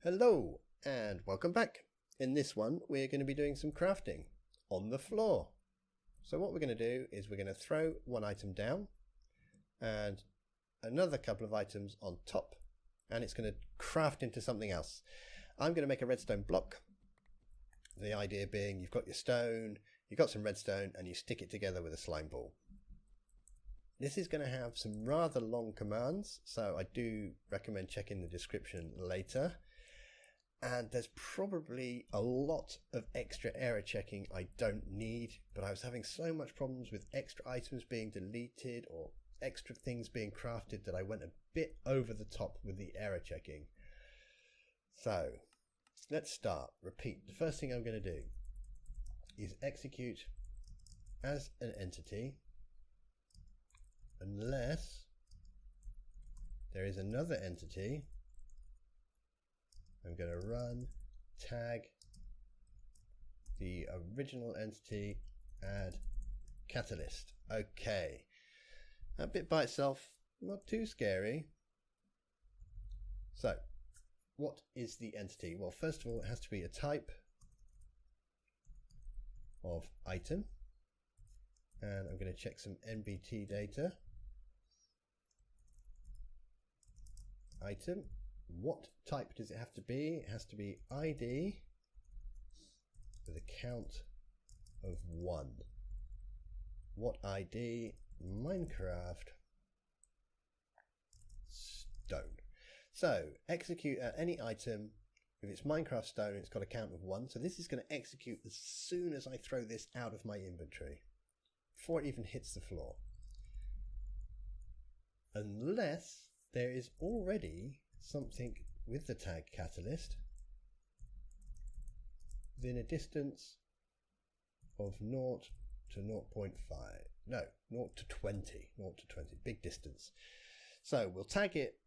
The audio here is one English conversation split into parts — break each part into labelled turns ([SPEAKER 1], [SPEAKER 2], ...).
[SPEAKER 1] Hello and welcome back. In this one we're going to be doing some crafting on the floor. So what we're going to do is we're going to throw one item down and another couple of items on top, and it's going to craft into something else. I'm going to make a redstone block. The idea being you've got your stone, you've got some redstone, and you stick it together with a slime ball. This is going to have some rather long commands, so I do recommend checking the description later. And there's probably a lot of extra error checking I don't need, but I was having so much problems with extra items being deleted or extra things being crafted that I went a bit over the top with the error checking. So let's start. Repeat. The first thing I'm going to do is execute as an entity unless there is another entity. I'm going to run tag the original entity, add catalyst. Okay, that bit by itself, not too scary. So what is the entity? Well, first of all, it has to be a type of item, and I'm going to check some NBT data. Item. What type does it have to be? It has to be ID with a count of 1. What ID? Minecraft stone. So execute any item. If it's Minecraft stone, it's got a count of 1. So this is going to execute as soon as I throw this out of my inventory, before it even hits the floor. Unless there is already something with the tag catalyst within a distance of 0 to 0.5. No, 0 to 20. 0 to 20. Big distance. So we'll tag it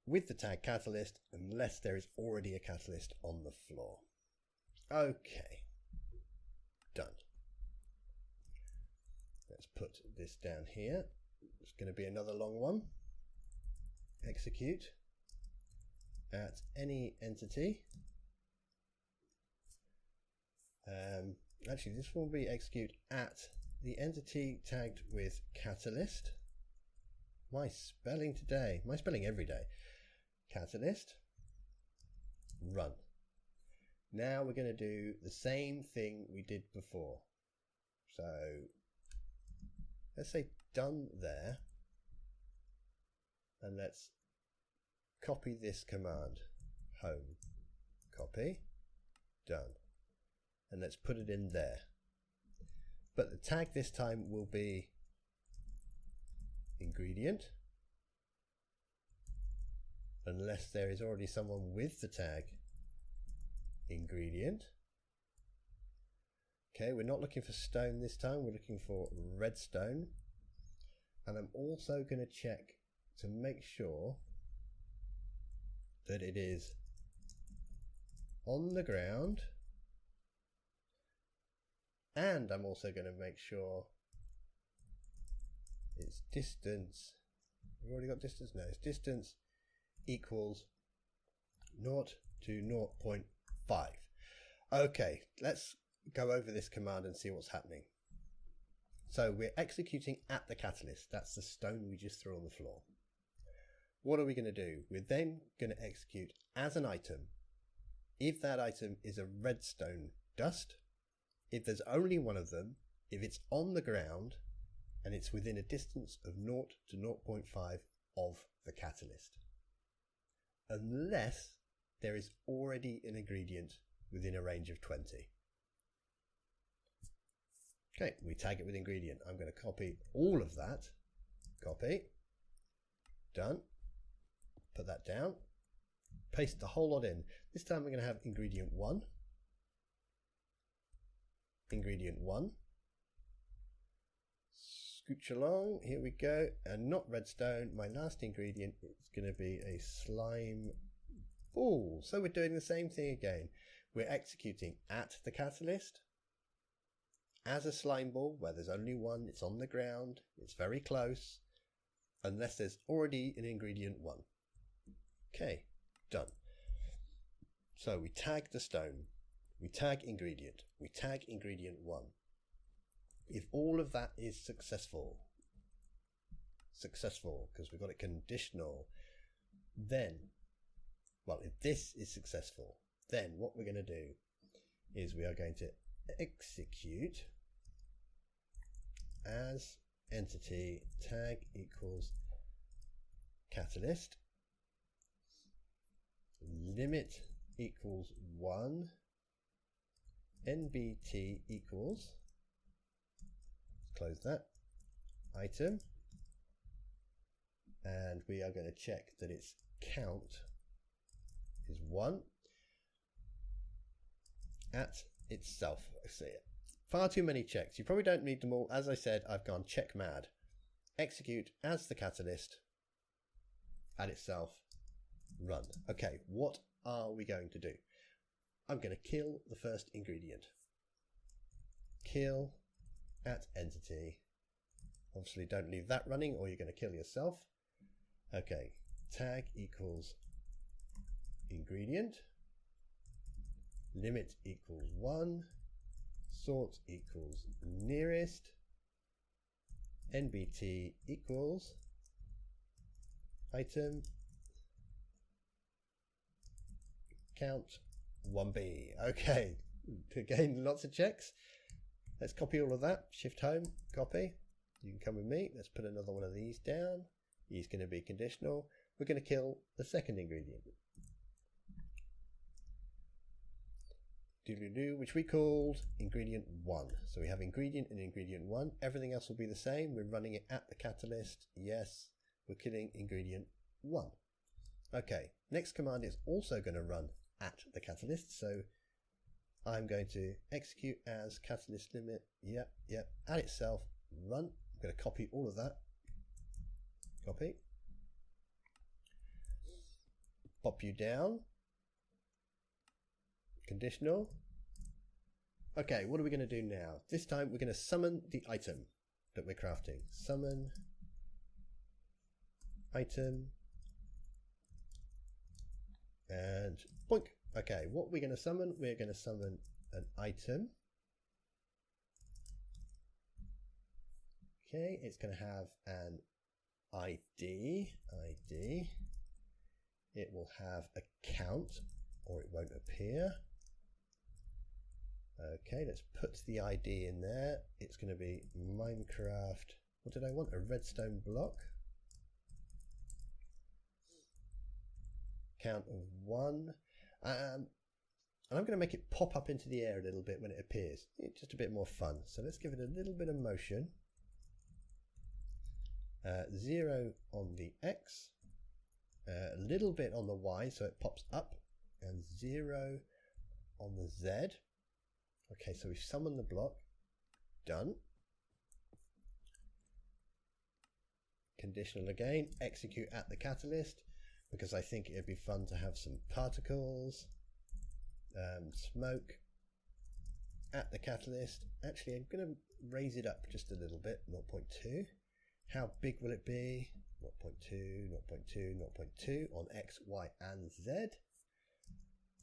[SPEAKER 1] with the tag catalyst unless there is already a catalyst on the floor. Okay. Done. Let's put this down here. It's going to be another long one. Execute at any entity. Actually, this will be execute at the entity tagged with catalyst. My spelling today, my spelling every day. Catalyst. Run. Now we're going to do the same thing we did before. So let's say done there, and let's copy this command. Home. Copy. Done. And let's put it in there. But the tag this time will be ingredient, unless there is already someone with the tag ingredient. Okay, we're not looking for stone this time, we're looking for redstone. And I'm also going to check to make sure that it is on the ground, and I'm also going to make sure its distance, we've already got distance, no, its distance equals 0 to 0.5. Okay, let's go over this command and see what's happening. So we're executing at the catalyst, that's the stone we just threw on the floor. What are we going to do? We're then going to execute as an item if that item is a redstone dust, if there's only one of them, if it's on the ground, and it's within a distance of 0 to 0.5 of the catalyst. Unless there is already an ingredient within a range of 20. Okay, we tag it with ingredient. I'm going to copy all of that. Copy. Done. Put that down. Paste the whole lot in. This time we're going to have ingredient 1. Ingredient 1. Scooch along. Here we go. And not redstone. My last ingredient is going to be a slime ball. So we're doing the same thing again. We're executing at the catalyst as a slime ball where there's only one. It's on the ground. It's very close. Unless there's already an ingredient 1. Okay, done. So we tag the stone, we tag ingredient, we tag ingredient 1. If all of that is successful, because we've got it conditional, then, well, if this is successful, then what we're going to do is we are going to execute as entity tag equals catalyst, limit equals 1, nbt equals, close that, item, and we are going to check that its count is 1 at itself. I see it. Far too many checks. You probably don't need them all. As I said, I've gone check mad. Execute as the catalyst at itself, run. Okay, what are we going to do? I'm going to kill the first ingredient. Kill at entity. Obviously don't leave that running or you're going to kill yourself. Okay, tag equals ingredient, limit equals 1, sort equals nearest, nbt equals item count 1b. Okay, again, lots of checks. Let's copy all of that. Shift home, copy. You can come with me. Let's put another one of these down. He's going to be conditional. We're going to kill the second ingredient, which we called ingredient 1. So we have ingredient and ingredient 1. Everything else will be the same. We're running it at the catalyst. Yes, we're killing ingredient 1. Okay, next command is also going to run at the catalyst. So I'm going to execute as catalyst limit. Yep, at itself, run. I'm going to copy all of that. Copy. Pop you down. Conditional. Okay, what are we going to do now? This time we're going to summon the item that we're crafting. Summon item and boink. Okay, what we're going to summon? We're going to summon an item. Okay, it's going to have an ID. It will have a count or it won't appear. Okay, let's put the ID in there. It's going to be Minecraft. What did I want? A redstone block. Count of 1. And I'm going to make it pop up into the air a little bit when it appears. It's just a bit more fun. So let's give it a little bit of motion. 0 on the X. A little bit on the Y, so it pops up. And 0 on the Z. Okay, so we've summoned the block. Done. Conditional again. Execute at the catalyst, because I think it'd be fun to have some particles. Smoke at the catalyst. Actually, I'm going to raise it up just a little bit. 0.2. How big will it be? 0.2, 0.2, 0.2 on X, Y, and Z.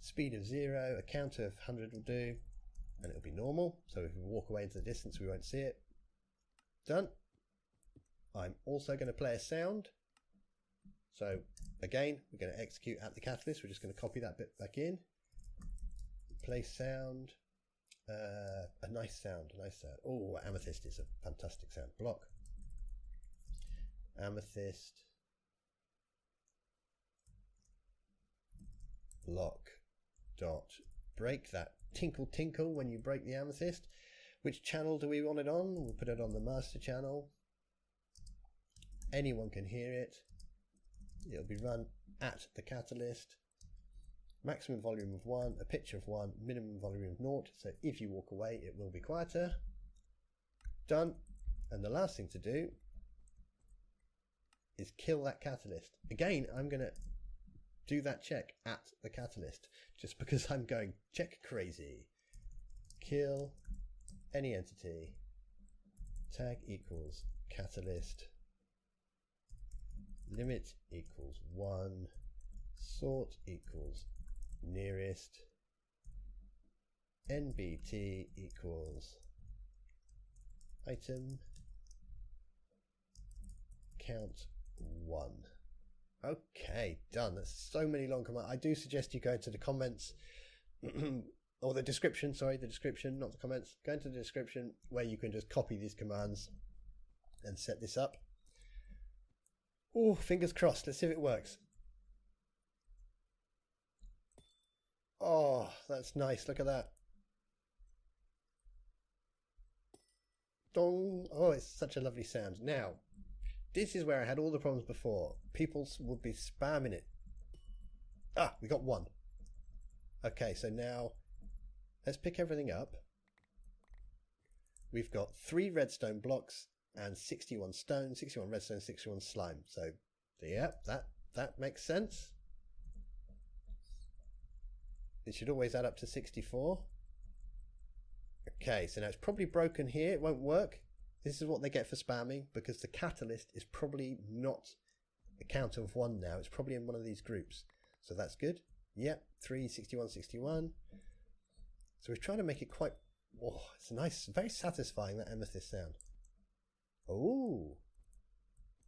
[SPEAKER 1] Speed of 0, a count of 100 will do, and it'll be normal. So if we walk away into the distance, we won't see it. Done. I'm also going to play a sound. So again, we're going to execute at the catalyst. We're just going to copy that bit back in. Play sound. A nice sound. Oh, amethyst is a fantastic sound. Block. Amethyst. Block. Dot. Break that. Tinkle tinkle when you break the amethyst. Which channel do we want it on? We'll put it on the master channel. Anyone can hear it. It'll be run at the catalyst. Maximum volume of 1, a pitch of 1, minimum volume of 0. So if you walk away, it will be quieter. Done. And the last thing to do is kill that catalyst. Again, I'm going to do that check at the catalyst just because I'm going check crazy. Kill any entity. Tag equals catalyst. Limit equals 1. Sort equals nearest NBT equals item count 1. Okay, done. That's so many long commands. I do suggest you go into the comments or the description, sorry, the description, not the comments. Go into the description where you can just copy these commands and set this up. Oh, fingers crossed. Let's see if it works. Oh, that's nice. Look at that. Dong. Oh, it's such a lovely sound. Now, this is where I had all the problems before. People would be spamming it. Ah, we got one. Okay, so now let's pick everything up. We've got 3 redstone blocks and 61 stone, 61 redstone, 61 slime. So, yeah, that makes sense. It should always add up to 64. Okay, so now it's probably broken here. It won't work. This is what they get for spamming, because the catalyst is probably not a count of 1 now. It's probably in one of these groups. So that's good. Yep, 3, 61, 61. So we're trying to make it quite... Oh, it's nice, very satisfying, that amethyst sound. Oh,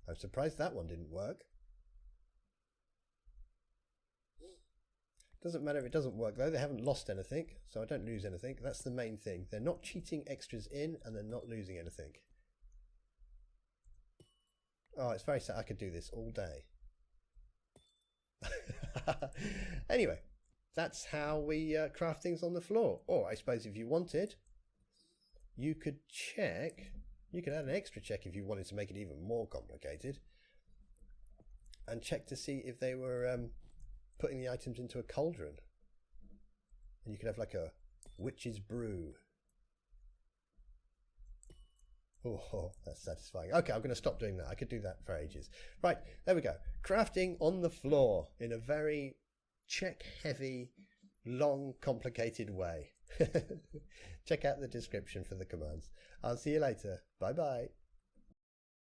[SPEAKER 1] I'm surprised that one didn't work. Doesn't matter if it doesn't work though. They haven't lost anything, so I don't lose anything. That's the main thing. They're not cheating extras in, and they're not losing anything. Oh, it's very sad. I could do this all day. Anyway, that's how we craft things on the floor. Or I suppose if you wanted, you could check. You could add an extra check if you wanted to make it even more complicated, and check to see if they were putting the items into a cauldron. And you could have like a witch's brew. Oh, that's satisfying. Okay, I'm going to stop doing that. I could do that for ages. Right, there we go. Crafting on the floor in a very check-heavy, long, complicated way. Check out the description for the commands. I'll see you later. Bye-bye.